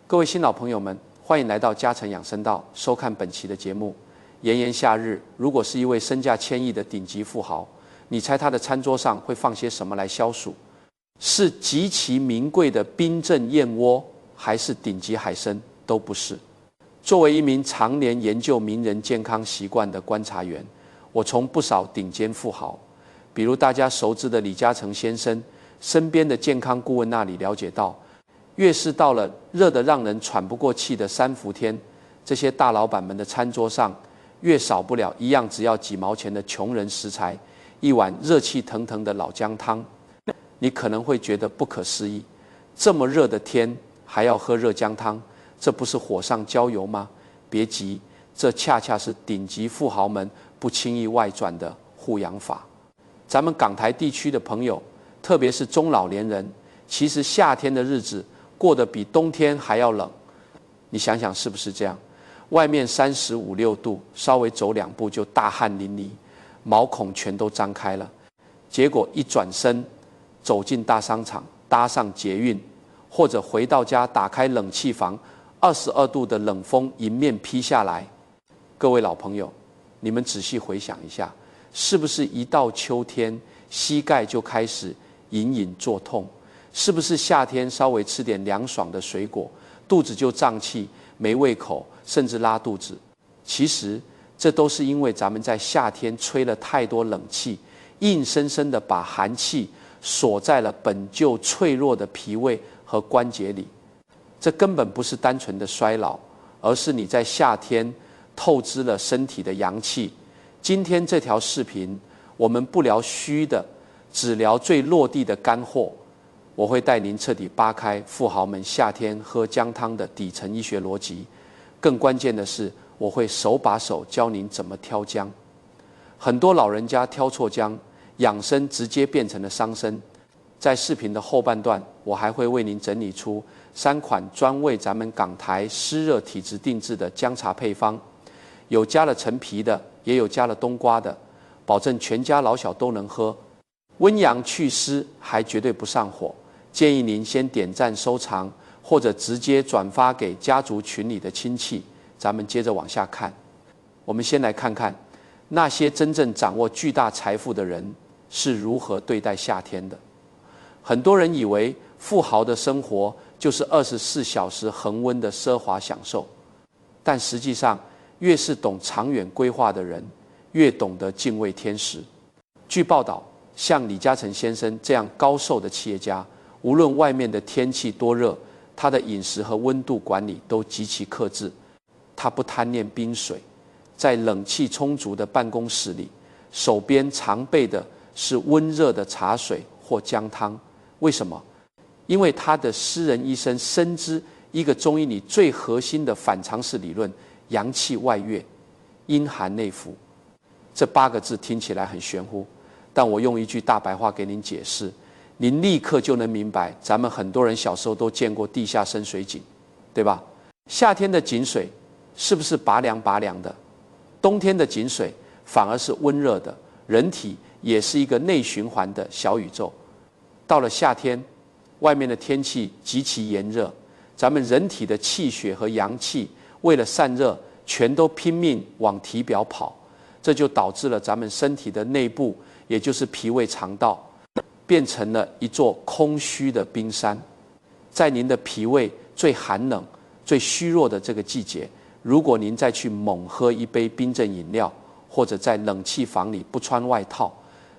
各位新老朋友们，欢迎来到嘉诚养生道，收看本期的节目。炎炎夏日，如果是一位身价千亿的顶级富豪，你猜他的餐桌上会放些什么来消暑？是极其名贵的冰镇燕窝，还是顶级海参？都不是。作为一名常年研究名人健康习惯的观察员，我从不少顶尖富豪，比如大家熟知的李嘉诚先生身边的健康顾问那里了解到，越是到了热得让人喘不过气的三伏天，这些大老板们的餐桌上越少不了一样只要几毛钱的穷人食材，一碗热气腾腾的老姜汤。你可能会觉得不可思议，这么热的天还要喝热姜汤，这不是火上浇油吗？别急，这恰恰是顶级富豪们不轻易外传的护养法。咱们港台地区的朋友，特别是中老年人，其实夏天的日子过得比冬天还要冷。你想想是不是这样？外面35、6度，稍微走2步就大汗淋漓，毛孔全都张开了。结果一转身走进大商场，搭上捷运，或者回到家打开冷气房，22度的冷风迎面劈下来。各位老朋友，你们仔细回想一下，是不是一到秋天膝盖就开始隐隐作痛？是不是夏天稍微吃点凉爽的水果，肚子就胀气、没胃口，甚至拉肚子？其实这都是因为咱们在夏天吹了太多冷气，硬生生的把寒气锁在了本就脆弱的脾胃和关节里。这根本不是单纯的衰老，而是你在夏天透支了身体的阳气。今天这条视频，我们不聊虚的，只聊最落地的干货。我会带您彻底扒开富豪们夏天喝姜汤的底层医学逻辑。更关键的是，我会手把手教您怎么挑姜。很多老人家挑错姜，养生直接变成了伤身。在视频的后半段，我还会为您整理出3款专为咱们港台湿热体质定制的姜茶配方，有加了陈皮的，也有加了冬瓜的，保证全家老小都能喝，温阳祛湿，还绝对不上火。建议您先点赞收藏，或者直接转发给家族群里的亲戚。咱们接着往下看，我们先来看看那些真正掌握巨大财富的人是如何对待夏天的。很多人以为富豪的生活就是24小时恒温的奢华享受，但实际上，越是懂长远规划的人，越懂得敬畏天时。据报道，像李嘉诚先生这样高寿的企业家，无论外面的天气多热，他的饮食和温度管理都极其克制。他不贪念冰水，在冷气充足的办公室里，手边常备的是温热的茶水或姜汤。为什么？因为他的私人医生深知一个中医里最核心的反常识理论：阳气外越，阴寒内服。这8个字听起来很玄乎，但我用一句大白话给您解释，您立刻就能明白。咱们很多人小时候都见过地下深水井，对吧？夏天的井水是不是拔凉拔凉的？冬天的井水反而是温热的。人体也是一个内循环的小宇宙。到了夏天，外面的天气极其炎热，咱们人体的气血和阳气为了散热，全都拼命往体表跑，这就导致了咱们身体的内部，也就是脾胃肠道，变成了一座空虚的冰山。在您的脾胃最寒冷、最虚弱的这个季节，如果您再去猛喝一杯冰镇饮料，或者在冷气房里不穿外套，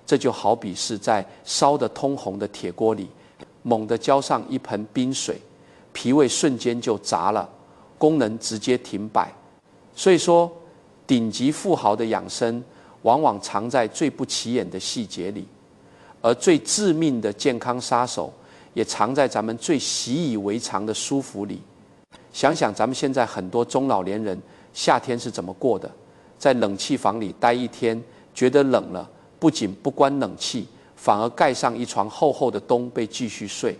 这就好比是在烧得通红的铁锅里猛地浇上一盆冰水，脾胃瞬间就砸了，功能直接停摆。所以说，顶级富豪的养生往往藏在最不起眼的细节里，而最致命的健康杀手也藏在咱们最习以为常的舒服里。想想咱们现在很多中老年人夏天是怎么过的，在冷气房里待一天，觉得冷了，不仅不关冷气，反而盖上一床厚厚的冬被继续睡。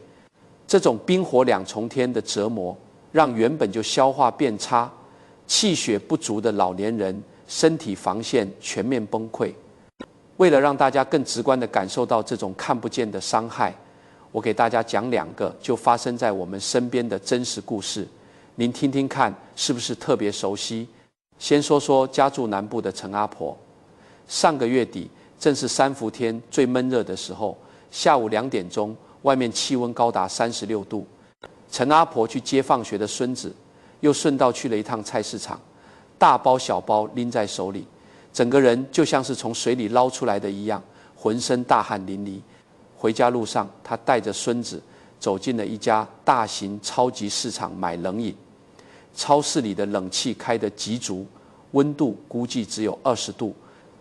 这种冰火2重天的折磨，让原本就消化变差、气血不足的老年人身体防线全面崩溃。为了让大家更直观地感受到这种看不见的伤害，我给大家讲2个就发生在我们身边的真实故事。您听听看，是不是特别熟悉？先说说家住南部的陈阿婆。上个月底正是三伏天最闷热的时候，下午2点钟，外面气温高达36度。陈阿婆去接放学的孙子，又顺道去了一趟菜市场，大包小包拎在手里，整个人就像是从水里捞出来的一样，浑身大汗淋漓。回家路上，他带着孙子走进了一家大型超级市场买冷饮。超市里的冷气开得极足，温度估计只有20度。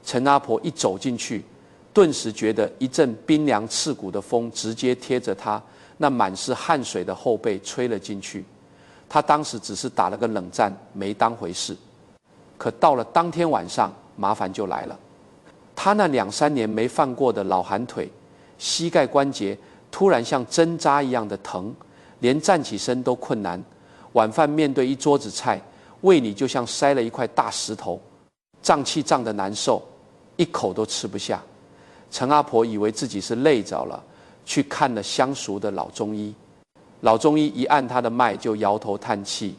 陈阿婆一走进去，顿时觉得一阵冰凉刺骨的风直接贴着她那满是汗水的后背吹了进去。她当时只是打了个冷战，没当回事。可到了当天晚上，麻烦就来了。她那2、3年没犯过的老寒腿，膝盖关节突然像针扎一样的疼，连站起身都困难。晚饭面对一桌子菜，胃里就像塞了一块大石头，胀气胀得难受，一口都吃不下。陈阿婆以为自己是累着了，去看了相熟的老中医。老中医一按她的脉，就摇头叹气：“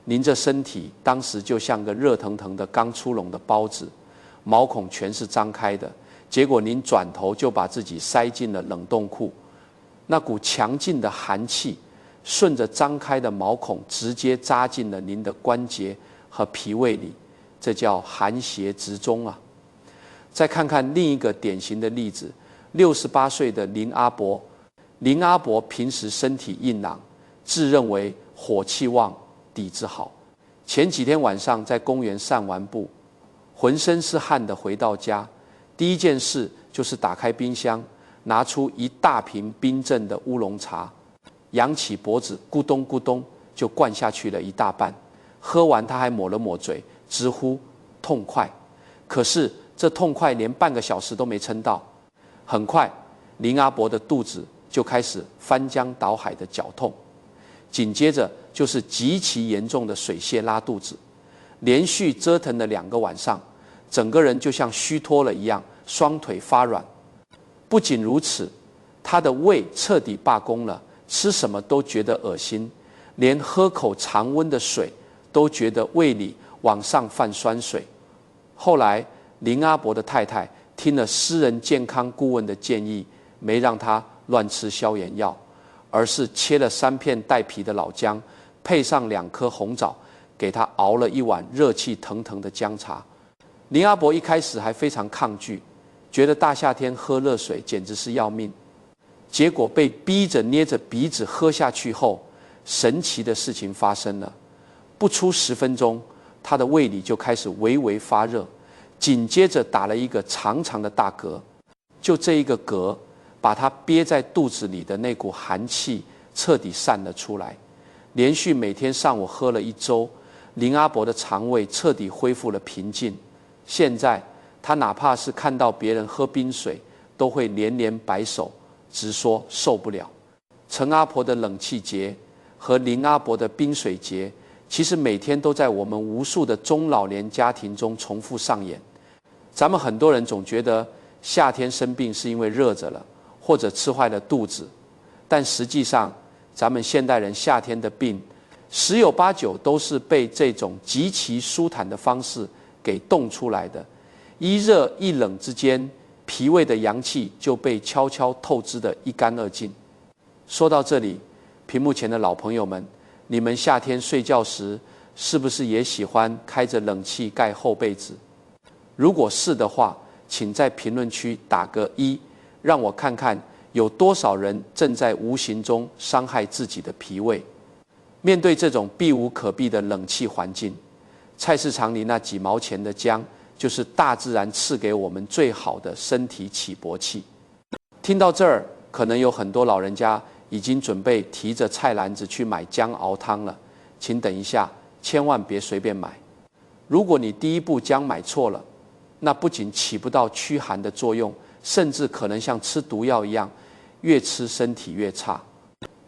您这身体当时就像个热腾腾的刚出笼的包子，毛孔全是张开的，结果您转头就把自己塞进了冷冻库，那股强劲的寒气顺着张开的毛孔直接扎进了您的关节和脾胃里，这叫寒邪直中啊。”再看看另一个典型的例子，68岁的林阿伯。林阿伯平时身体硬朗，自认为火气旺，底子好。前几天晚上在公园散完步，浑身是汗的回到家，第一件事就是打开冰箱，拿出一大瓶冰镇的乌龙茶，扬起脖子咕咚咕咚就灌下去了一大半。喝完他还抹了抹嘴，直呼痛快。可是这痛快连半个小时都没撑到，很快林阿伯的肚子就开始翻江倒海的绞痛，紧接着就是极其严重的水泻拉肚子，连续折腾了2个晚上，整个人就像虚脱了一样，双腿发软。不仅如此，他的胃彻底罢工了，吃什么都觉得恶心，连喝口常温的水都觉得胃里往上泛酸水。后来林阿伯的太太听了私人健康顾问的建议，没让他乱吃消炎药，而是切了3片带皮的老姜，配上2颗红枣，给他熬了一碗热气腾腾的姜茶。林阿伯一开始还非常抗拒，觉得大夏天喝热水简直是要命。结果被逼着捏着鼻子喝下去后，神奇的事情发生了。不出10分钟，他的胃里就开始微微发热，紧接着打了一个长长的大嗝。就这一个嗝，把他憋在肚子里的那股寒气彻底散了出来。连续每天上午喝了1周，林阿伯的肠胃彻底恢复了平静。现在他哪怕是看到别人喝冰水，都会连连摆手，直说受不了。陈阿婆的冷气节和林阿伯的冰水节，其实每天都在我们无数的中老年家庭中重复上演。咱们很多人总觉得夏天生病是因为热着了，或者吃坏了肚子，但实际上咱们现代人夏天的病10有8九都是被这种极其舒坦的方式给冻出来的。一热一冷之间，脾胃的阳气就被悄悄透支得一干二净。说到这里，屏幕前的老朋友们，你们夏天睡觉时是不是也喜欢开着冷气盖厚被子？如果是的话，请在评论区打个1，让我看看有多少人正在无形中伤害自己的脾胃。面对这种避无可避的冷气环境，菜市场里那几毛钱的姜，就是大自然赐给我们最好的身体起搏器。听到这儿，可能有很多老人家已经准备提着菜篮子去买姜熬汤了，请等一下，千万别随便买。如果你第一步姜买错了，那不仅起不到驱寒的作用，甚至可能像吃毒药一样，越吃身体越差。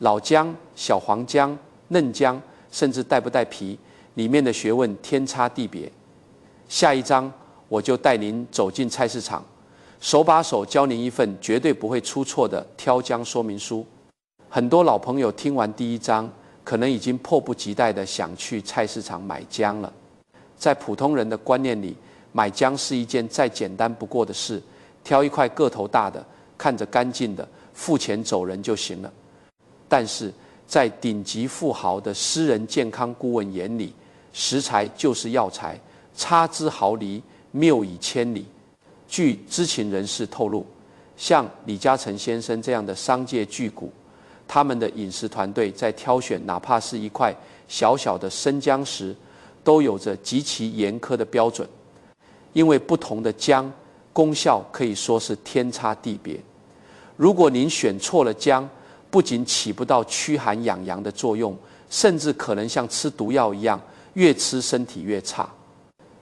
老姜、小黄姜、嫩姜，甚至带不带皮，里面的学问天差地别。下一章我就带您走进菜市场，手把手教您一份绝对不会出错的挑姜说明书。很多老朋友听完第1章，可能已经迫不及待地想去菜市场买姜了。在普通人的观念里，买姜是一件再简单不过的事，挑一块个头大的，看着干净的，付钱走人就行了。但是在顶级富豪的私人健康顾问眼里，食材就是药材，差之毫厘，谬以千里。据知情人士透露，像李嘉诚先生这样的商界巨贾，他们的饮食团队在挑选哪怕是一块小小的生姜时，都有着极其严苛的标准，因为不同的姜功效可以说是天差地别。如果您选错了姜，不仅起不到驱寒养阳的作用，甚至可能像吃毒药一样，越吃身体越差。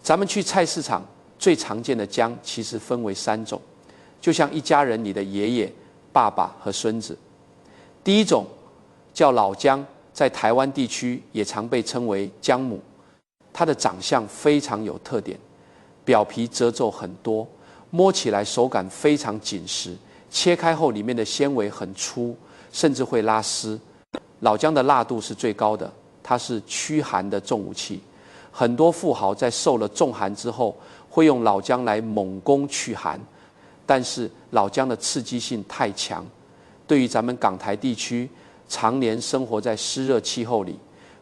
咱们去菜市场最常见的姜其实分为3种，就像一家人里的爷爷、爸爸和孙子。第一种叫老姜，在台湾地区也常被称为姜母，它的长相非常有特点，表皮褶皱很多，摸起来手感非常紧实，切开后里面的纤维很粗，甚至会拉丝。老姜的辣度是最高的，它是驱寒的重武器。很多富豪在受了重寒之后，会用老姜来猛攻驱寒，但是老姜的刺激性太强，对于咱们港台地区常年生活在湿热气候里，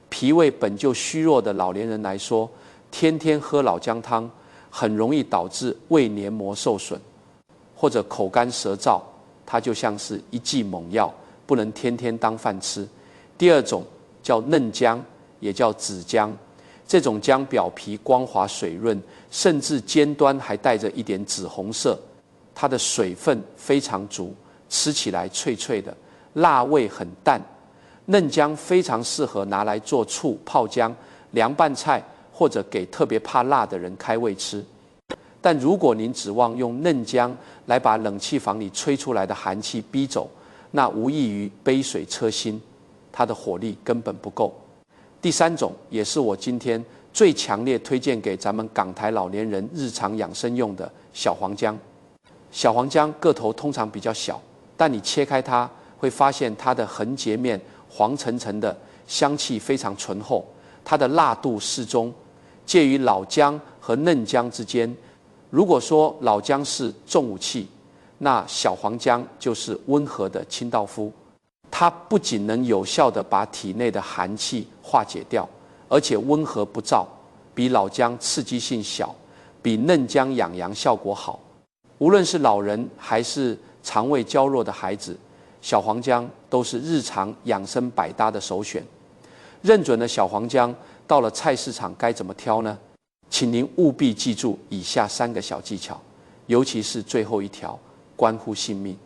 脾胃本就虚弱的老年人来说，天天喝老姜汤，很容易导致胃黏膜受损，或者口干舌燥，它就像是一剂猛药，不能天天当饭吃。第二种叫嫩姜，也叫紫姜，这种姜表皮光滑水润，甚至尖端还带着一点紫红色，它的水分非常足，吃起来脆脆的，辣味很淡。嫩姜非常适合拿来做醋、泡姜、凉拌菜，或者给特别怕辣的人开胃吃。但如果您指望用嫩姜来把冷气房里吹出来的寒气逼走，那无异于杯水车薪，它的火力根本不够。第3种也是我今天最强烈推荐给咱们港台老年人日常养生用的小黄姜。小黄姜个头通常比较小，但你切开它会发现它的横截面黄澄澄的，香气非常醇厚，它的辣度适中，介于老姜和嫩姜之间。如果说老姜是重武器，那小黄姜就是温和的清道夫。它不仅能有效地把体内的寒气化解掉，而且温和不燥，比老姜刺激性小，比嫩姜养阳效果好。无论是老人还是肠胃娇弱的孩子，小黄姜都是日常养生百搭的首选。认准了小黄姜，到了菜市场该怎么挑呢？请您务必记住以下3个小技巧，尤其是最后一条，关乎性命。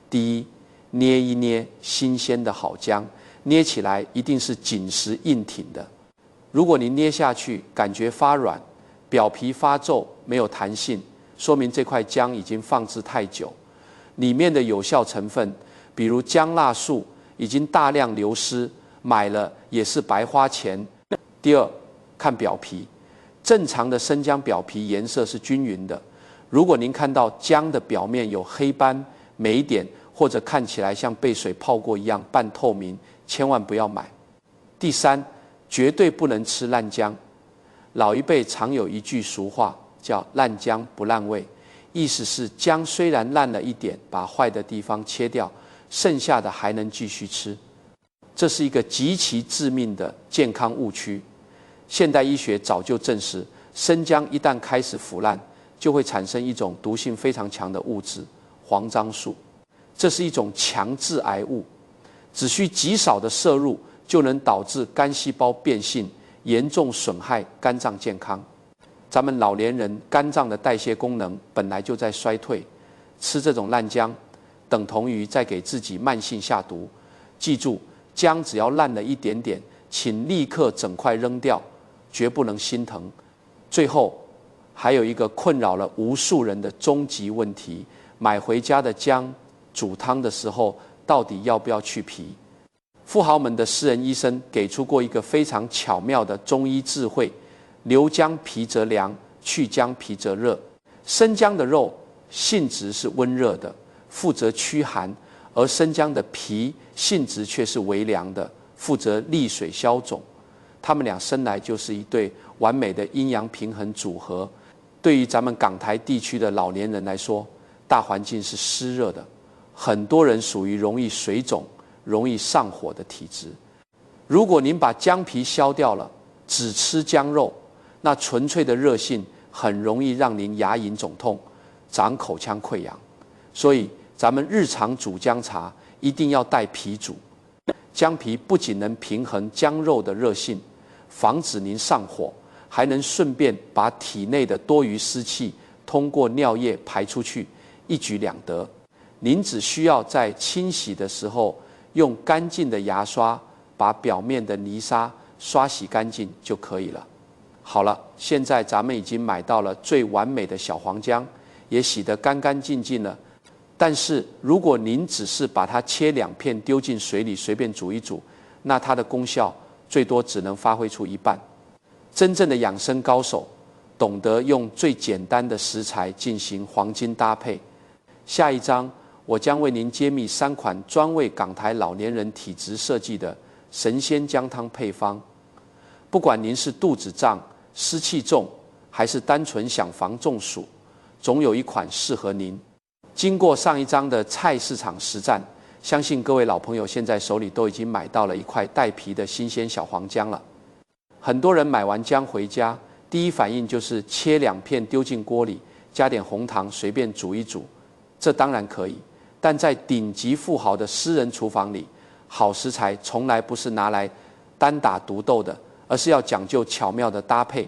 第一，捏一捏新鲜的好姜，捏起来一定是紧实硬挺的。如果您捏下去感觉发软，表皮发皱没有弹性，说明这块姜已经放置太久，里面的有效成分比如姜辣素已经大量流失，买了也是白花钱。第二，看表皮，正常的生姜表皮颜色是均匀的，如果您看到姜的表面有黑斑、霉点，或者看起来像被水泡过一样半透明，千万不要买。第3，绝对不能吃烂姜。老一辈常有一句俗话叫烂姜不烂味，意思是姜虽然烂了一点，把坏的地方切掉，剩下的还能继续吃。这是一个极其致命的健康误区。现代医学早就证实，生姜一旦开始腐烂，就会产生一种毒性非常强的物质黄樟素。这是一种强致癌物，只需极少的摄入就能导致肝细胞变性，严重损害肝脏健康。咱们老年人肝脏的代谢功能本来就在衰退，吃这种烂姜等同于在给自己慢性下毒。记住，姜只要烂了一点点，请立刻整块扔掉，绝不能心疼。最后还有一个困扰了无数人的终极问题，买回家的姜煮汤的时候到底要不要去皮？富豪们的私人医生给出过一个非常巧妙的中医智慧：留姜皮则凉，去姜皮则热。生姜的肉性质是温热的，负责驱寒，而生姜的皮性质却是微凉的，负责利水消肿。他们俩生来就是一对完美的阴阳平衡组合。对于咱们港台地区的老年人来说，大环境是湿热的，很多人属于容易水肿、容易上火的体质。如果您把姜皮削掉了，只吃姜肉，那纯粹的热性很容易让您牙龈肿痛、长口腔溃疡。所以咱们日常煮姜茶一定要带皮煮。姜皮不仅能平衡姜肉的热性，防止您上火，还能顺便把体内的多余湿气通过尿液排出去，一举两得。您只需要在清洗的时候用干净的牙刷把表面的泥沙刷洗干净就可以了。好了，现在咱们已经买到了最完美的小黄姜，也洗得干干净净了。但是如果您只是把它切2片丢进水里随便煮一煮，那它的功效最多只能发挥出一半。真正的养生高手懂得用最简单的食材进行黄金搭配。下一章我将为您揭秘3款专为港台老年人体质设计的神仙姜汤配方。不管您是肚子胀、湿气重，还是单纯想防中暑，总有一款适合您。经过上一章的菜市场实战，相信各位老朋友现在手里都已经买到了一块带皮的新鲜小黄姜了。很多人买完姜回家，第一反应就是切2片丢进锅里，加点红糖随便煮一煮。这当然可以，但在顶级富豪的私人厨房里，好食材从来不是拿来单打独斗的，而是要讲究巧妙的搭配。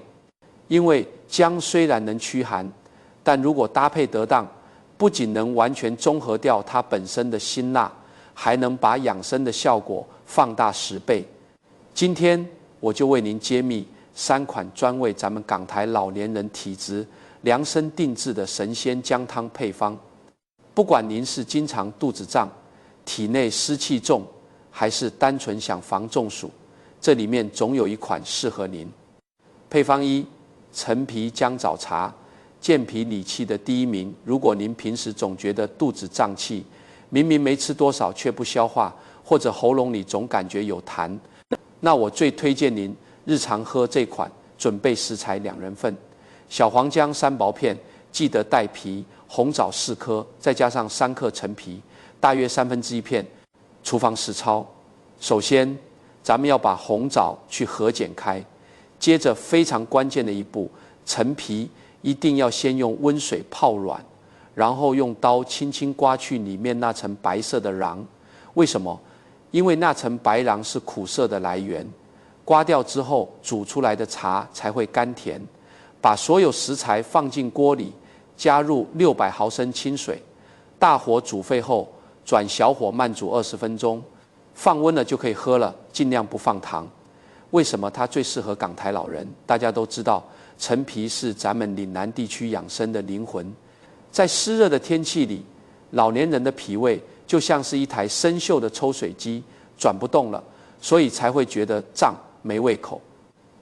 因为姜虽然能驱寒，但如果搭配得当，不仅能完全中和掉它本身的辛辣，还能把养生的效果放大10倍。今天我就为您揭秘3款专为咱们港台老年人体质量身定制的神仙姜汤配方。不管您是经常肚子胀、体内湿气重，还是单纯想防中暑，这里面总有一款适合您。配方1：陈皮姜枣茶。健脾理气的第1名。如果您平时总觉得肚子胀气，明明没吃多少却不消化，或者喉咙里总感觉有痰，那我最推荐您日常喝这款。准备食材2人份：小黄姜3薄片，记得带皮；红枣4颗，再加上3克陈皮，大约1/3片。厨房实操。首先，咱们要把红枣去核剪开，接着非常关键的一步，陈皮一定要先用温水泡软，然后用刀轻轻刮去里面那层白色的瓤。为什么？因为那层白瓤是苦涩的来源，刮掉之后煮出来的茶才会甘甜。把所有食材放进锅里，加入600毫升清水，大火煮沸后转小火慢煮20分钟，放温了就可以喝了，尽量不放糖。为什么它最适合港台老人？大家都知道，陈皮是咱们岭南地区养生的灵魂。在湿热的天气里，老年人的脾胃就像是一台生锈的抽水机，转不动了，所以才会觉得胀没胃口。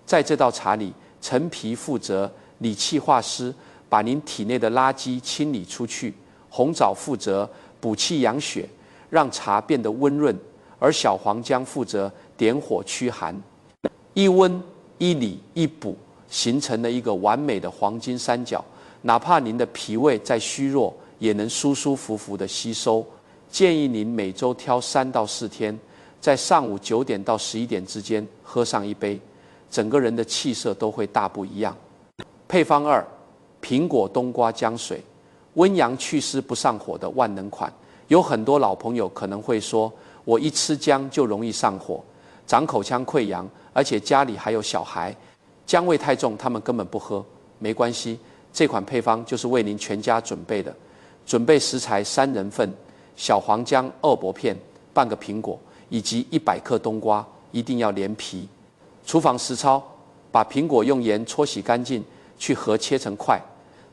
在这道茶里，陈皮负责理气化湿，把您体内的垃圾清理出去；红枣负责补气养血，让茶变得温润；而小黄姜负责点火驱寒。一温一理一补，形成了一个完美的黄金三角。哪怕您的脾胃再虚弱，也能舒舒服服的吸收。建议您每周挑3到4天，在上午9点到11点之间喝上一杯，整个人的气色都会大不一样。配方2：苹果冬瓜姜水，温阳祛湿不上火的万能款。有很多老朋友可能会说，我一吃姜就容易上火，长口腔溃疡，而且家里还有小孩，姜味太重，他们根本不喝。没关系，这款配方就是为您全家准备的。准备食材3人份：小黄姜2薄片，半个苹果，以及100克冬瓜，一定要连皮。厨房实操：把苹果用盐搓洗干净，去核切成块；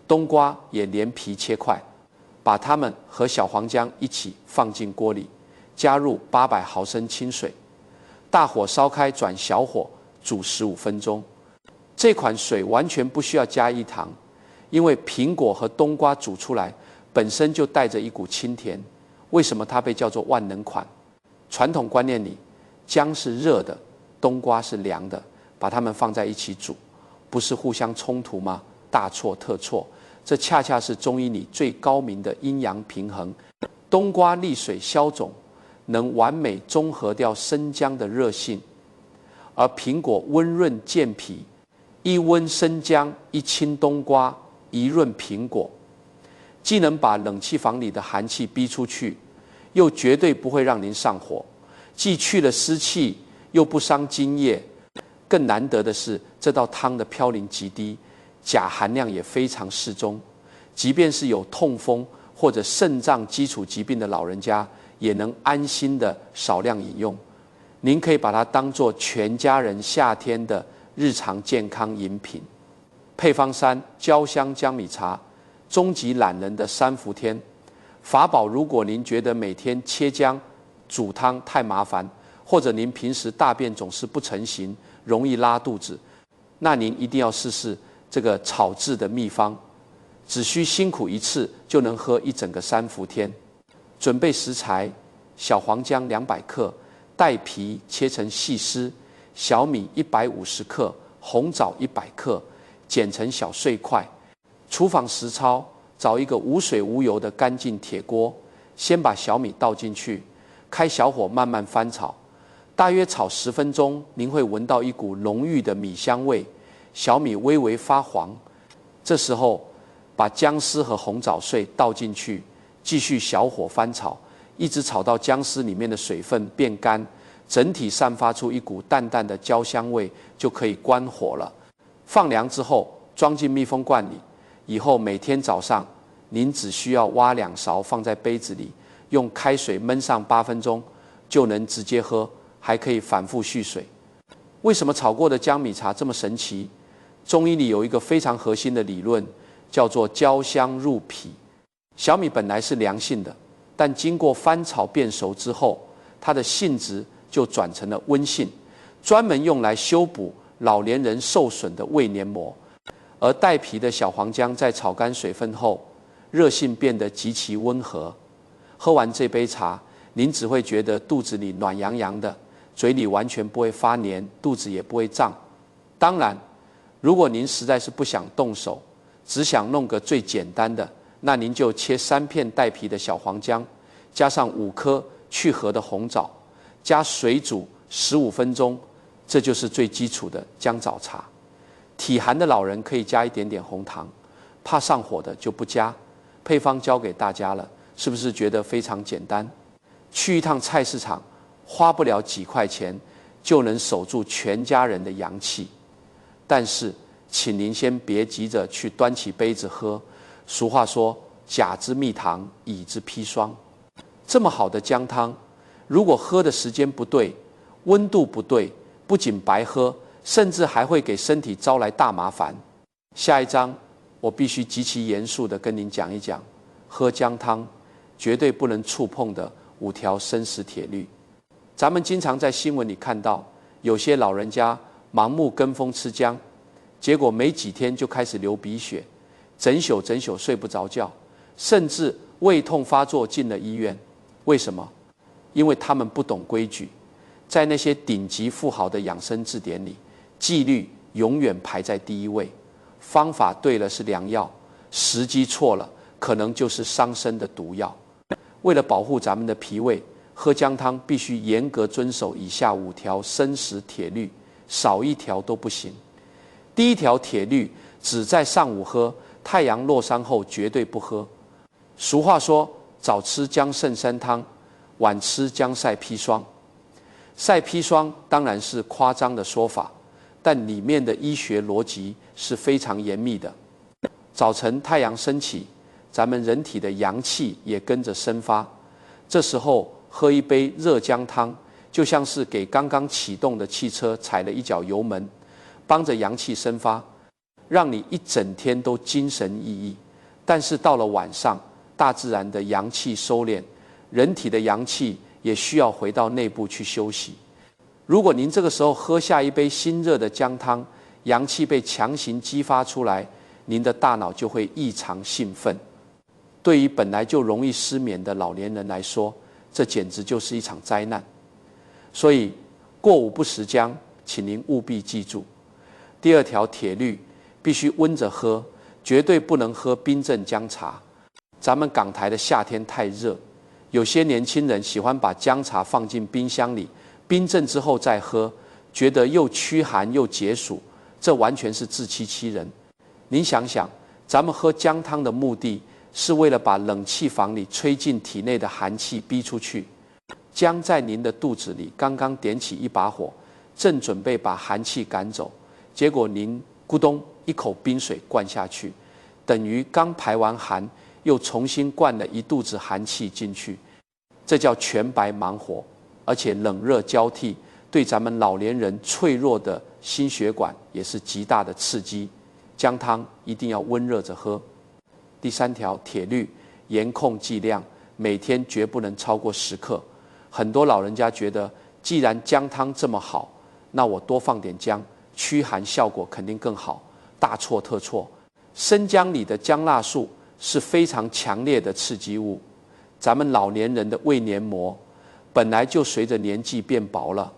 冬瓜也连皮切块，把它们和小黄姜一起放进锅里，加入800毫升清水，大火烧开转小火煮15分钟。这款水完全不需要加1糖，因为苹果和冬瓜煮出来本身就带着一股清甜。为什么它被叫做万能款？传统观念里，姜是热的，冬瓜是凉的，把它们放在一起煮，不是互相冲突吗？大错特错，这恰恰是中医里最高明的阴阳平衡。冬瓜利水消肿，能完美中和掉生姜的热性，而苹果温润健脾，一温生姜，一清冬瓜，一润苹果，既能把冷气房里的寒气逼出去，又绝对不会让您上火，既去了湿气，又不伤津液。更难得的是，这道汤的嘌呤极低，钾含量也非常适中，即便是有痛风或者肾脏基础疾病的老人家，也能安心的少量饮用。您可以把它当作全家人夏天的日常健康饮品。配方3：焦香姜米茶，终极懒人的3伏天法宝。如果您觉得每天切姜煮汤太麻烦，或者您平时大便总是不成形，容易拉肚子，那您一定要试试这个炒制的秘方，只需辛苦一次就能喝一整个3伏天。准备食材：小黄姜200克，带皮切成细丝，小米150克，红枣100克，剪成小碎块。厨房实操，找一个无水无油的干净铁锅，先把小米倒进去，开小火慢慢翻炒，大约炒10分钟，您会闻到一股浓郁的米香味，小米微微发黄。这时候把姜丝和红枣碎倒进去，继续小火翻炒，一直炒到姜丝里面的水分变干，整体散发出一股淡淡的焦香味，就可以关火了。放凉之后装进密封罐里，以后每天早上您只需要挖2勺放在杯子里，用开水焖上8分钟，就能直接喝，还可以反复蓄水。为什么炒过的姜米茶这么神奇？中医里有一个非常核心的理论，叫做焦香入脾。小米本来是凉性的，但经过翻炒变熟之后，它的性质就转成了温性，专门用来修补老年人受损的胃黏膜。而带皮的小黄姜在炒干水分后，热性变得极其温和。喝完这杯茶，您只会觉得肚子里暖洋洋的，嘴里完全不会发黏，肚子也不会胀。当然，如果您实在是不想动手，只想弄个最简单的，那您就切3片带皮的小黄姜，加上5颗去核的红枣，加水煮15分钟，这就是最基础的姜枣茶。体寒的老人可以加一点点红糖，怕上火的就不加。配方教给大家了，是不是觉得非常简单？去一趟菜市场，花不了几块钱，就能守住全家人的阳气。但是，请您先别急着去端起杯子喝。俗话说，甲之蜜糖，乙之砒霜。这么好的姜汤，如果喝的时间不对，温度不对，不仅白喝，甚至还会给身体招来大麻烦。下一章我必须极其严肃地跟您讲一讲，喝姜汤绝对不能触碰的5条生死铁律。咱们经常在新闻里看到，有些老人家盲目跟风吃姜，结果没几天就开始流鼻血，整宿睡不着觉，甚至胃痛发作进了医院。为什么？因为他们不懂规矩。在那些顶级富豪的养生字典里，纪律永远排在第一位。方法对了是良药，时机错了可能就是伤身的毒药。为了保护咱们的脾胃，喝姜汤必须严格遵守以下5条生死铁律，少一条都不行。第一条铁律，只在上午喝，太阳落山后绝对不喝。俗话说，早吃姜圣参汤，晚吃姜晒砒霜。晒砒霜当然是夸张的说法，但里面的医学逻辑是非常严密的。早晨太阳升起，咱们人体的阳气也跟着生发，这时候喝一杯热姜汤，就像是给刚刚启动的汽车踩了一脚油门，帮着阳气生发，让你一整天都精神奕奕。但是到了晚上，大自然的阳气收敛，人体的阳气也需要回到内部去休息。如果您这个时候喝下一杯新热的姜汤，阳气被强行激发出来，您的大脑就会异常兴奋。对于本来就容易失眠的老年人来说，这简直就是一场灾难。所以过午不食姜，请您务必记住。第二条铁律，必须温着喝，绝对不能喝冰镇姜茶。咱们港台的夏天太热，有些年轻人喜欢把姜茶放进冰箱里，冰镇之后再喝，觉得又驱寒又解暑，这完全是自欺欺人。您想想，咱们喝姜汤的目的是为了把冷气房里吹进体内的寒气逼出去。姜在您的肚子里刚刚点起一把火，正准备把寒气赶走，结果您咕咚一口冰水灌下去，等于刚排完寒，又重新灌了一肚子寒气进去，这叫全白忙活，而且冷热交替，对咱们老年人脆弱的心血管也是极大的刺激。姜汤一定要温热着喝。第三条铁律，严控剂量，每天绝不能超过10克。很多老人家觉得，既然姜汤这么好，那我多放点姜，驱寒效果肯定更好。大错特错，生姜里的姜辣素是非常强烈的刺激物。咱们老年人的胃黏膜本来就随着年纪变薄了，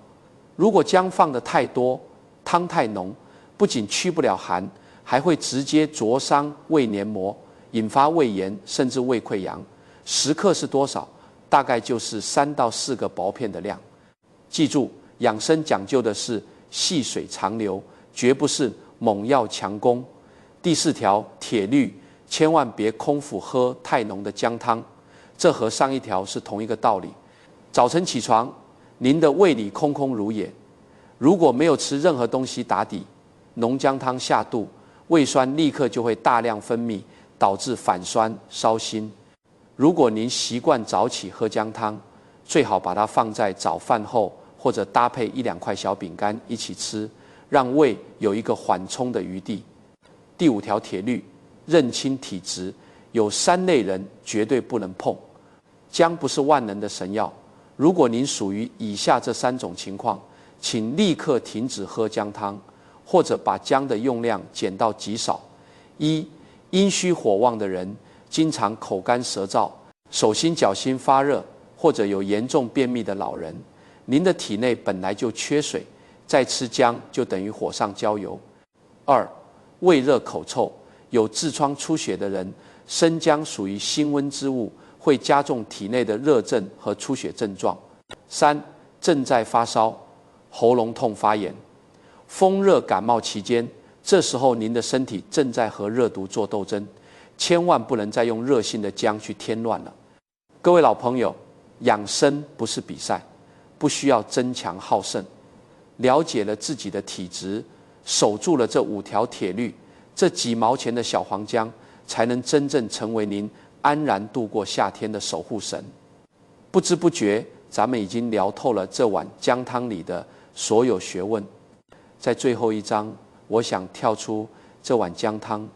如果姜放的太多，汤太浓，不仅驱不了寒，还会直接灼伤胃黏膜，引发胃炎，甚至胃溃疡。10克是多少？大概就是3到4个薄片的量。记住，养生讲究的是细水长流，绝不是猛药强攻。第4条铁律，千万别空腹喝太浓的姜汤，这和上一条是同一个道理。早晨起床，您的胃里空空如也，如果没有吃任何东西打底，浓姜汤下肚，胃酸立刻就会大量分泌，导致反酸烧心。如果您习惯早起喝姜汤，最好把它放在早饭后，或者搭配1-2块小饼干一起吃，让胃有一个缓冲的余地。第5条铁律，认清体质，有3类人绝对不能碰。姜不是万能的神药，如果您属于以下这3种情况，请立刻停止喝姜汤，或者把姜的用量减到极少。1. 阴虚火旺的人，经常口干舌燥，手心脚心发热，或者有严重便秘的老人，您的体内本来就缺水，再吃姜就等于火上浇油。2. 胃热口臭，有痔疮出血的人，生姜属于辛温之物，会加重体内的热症和出血症状。3. 正在发烧，喉咙痛发炎，风热感冒期间，这时候您的身体正在和热毒做斗争，千万不能再用热性的姜去添乱了。各位老朋友，养生不是比赛，不需要争强好胜。了解了自己的体质，守住了这5条铁律，这几毛钱的小黄姜才能真正成为您安然度过夏天的守护神。不知不觉，咱们已经聊透了这碗姜汤里的所有学问。在最后一章，我想跳出这碗姜汤，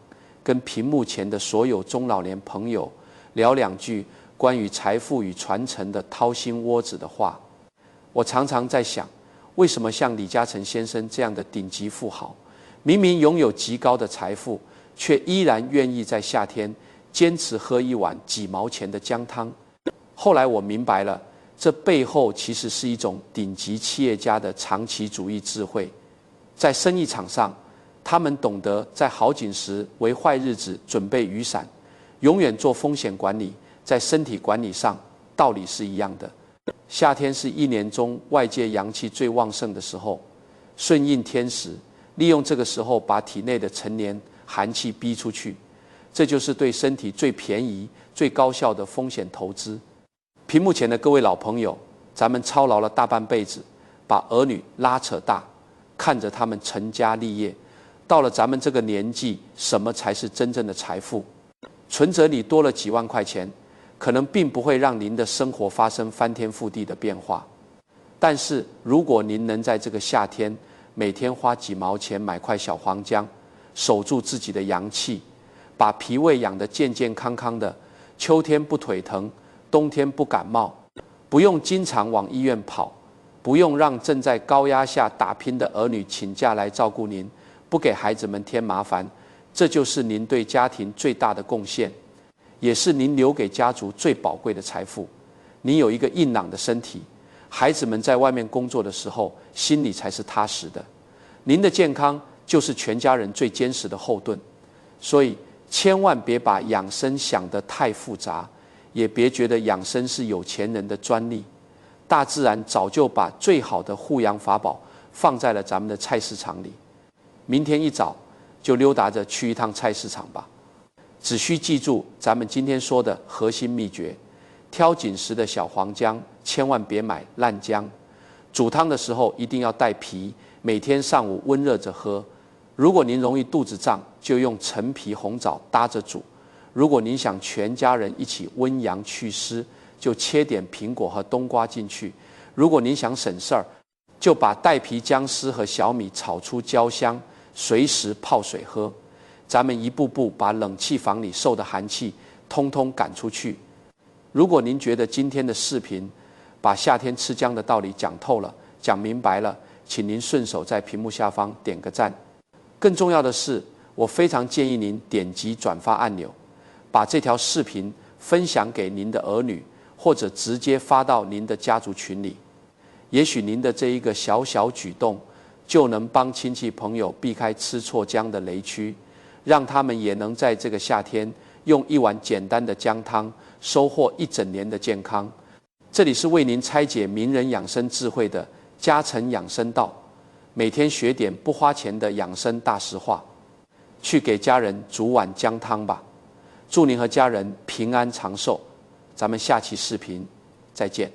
跟屏幕前的所有中老年朋友聊2句关于财富与传承的掏心窝子的话。我常常在想，为什么像李嘉诚先生这样的顶级富豪，明明拥有极高的财富，却依然愿意在夏天坚持喝一碗几毛钱的姜汤？后来我明白了，这背后其实是一种顶级企业家的长期主义智慧。在生意场上，他们懂得在好景时为坏日子准备雨伞，永远做风险管理。在身体管理上，道理是一样的。夏天是1年中外界阳气最旺盛的时候，顺应天时，利用这个时候把体内的陈年寒气逼出去，这就是对身体最便宜、最高效的风险投资。屏幕前的各位老朋友，咱们操劳了大半辈子，把儿女拉扯大，看着他们成家立业，到了咱们这个年纪，什么才是真正的财富？存折里多了几万块钱，可能并不会让您的生活发生翻天覆地的变化，但是如果您能在这个夏天每天花几毛钱买块小黄姜，守住自己的阳气，把脾胃养得健健康康的，秋天不腿疼，冬天不感冒，不用经常往医院跑，不用让正在高压下打拼的儿女请假来照顾您，不给孩子们添麻烦，这就是您对家庭最大的贡献，也是您留给家族最宝贵的财富。您有一个硬朗的身体，孩子们在外面工作的时候，心里才是踏实的。您的健康就是全家人最坚实的后盾，所以千万别把养生想得太复杂，也别觉得养生是有钱人的专利。大自然早就把最好的护养法宝放在了咱们的菜市场里。明天一早就溜达着去一趟菜市场吧。只需记住咱们今天说的核心秘诀：挑紧实的小黄姜，千万别买烂姜。煮汤的时候一定要带皮，每天上午温热着喝。如果您容易肚子胀，就用陈皮红枣搭着煮。如果您想全家人一起温阳祛湿，就切点苹果和冬瓜进去。如果您想省事儿，就把带皮姜丝和小米炒出焦香，随时泡水喝。咱们一步步把冷气房里受的寒气通通赶出去。如果您觉得今天的视频把夏天吃姜的道理讲透了、讲明白了，请您顺手在屏幕下方点个赞。更重要的是，我非常建议您点击转发按钮，把这条视频分享给您的儿女，或者直接发到您的家族群里。也许您的这一个小小举动，就能帮亲戚朋友避开吃错姜的雷区，让他们也能在这个夏天用一碗简单的姜汤收获一整年的健康。这里是为您拆解名人养生智慧的嘉诚养生道，每天学点不花钱的养生大实话，去给家人煮碗姜汤吧。祝您和家人平安长寿，咱们下期视频再见。